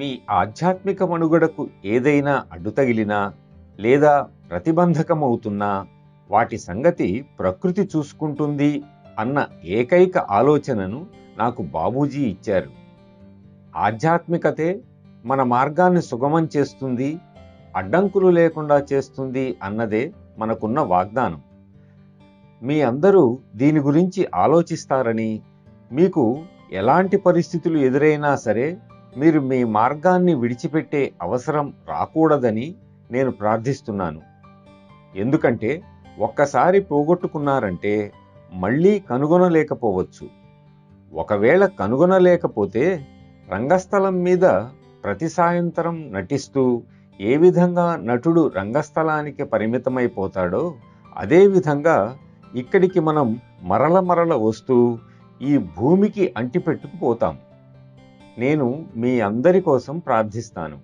మీ ఆధ్యాత్మిక మనుగడకు ఏదైనా అడ్డు తగిలినా లేదా ప్రతిబంధకమవుతున్నా వాటి సంగతి ప్రకృతి చూసుకుంటుంది అన్న ఏకైక ఆలోచనను నాకు బాబూజీ ఇచ్చారు. ఆధ్యాత్మికతే మన మార్గాన్ని సుగమం చేస్తుంది, అడ్డంకులు లేకుండా చేస్తుంది అన్నదే మనకున్న వాగ్దానం. మీ అందరూ దీని గురించి ఆలోచిస్తారని, మీకు ఎలాంటి పరిస్థితులు ఎదురైనా సరే మీరు మీ మార్గాన్ని విడిచిపెట్టే అవసరం రాకూడదని నేను ప్రార్థిస్తున్నాను. ఎందుకంటే ఒక్కసారి పోగొట్టుకున్నారంటే మళ్ళీ కనుగొనలేకపోవచ్చు. ఒకవేళ కనుగొనలేకపోతే రంగస్థలం మీద ప్రతి సాయంత్రం నటిస్తూ ఏ విధంగా నటుడు రంగస్థలానికి పరిమితమైపోతాడో అదేవిధంగా ఇక్కడికి మనం మరల వస్తూ ఈ భూమికి అంటిపెట్టుకుపోతాం. నేను మీ అందరి కోసం ప్రార్థిస్తాను.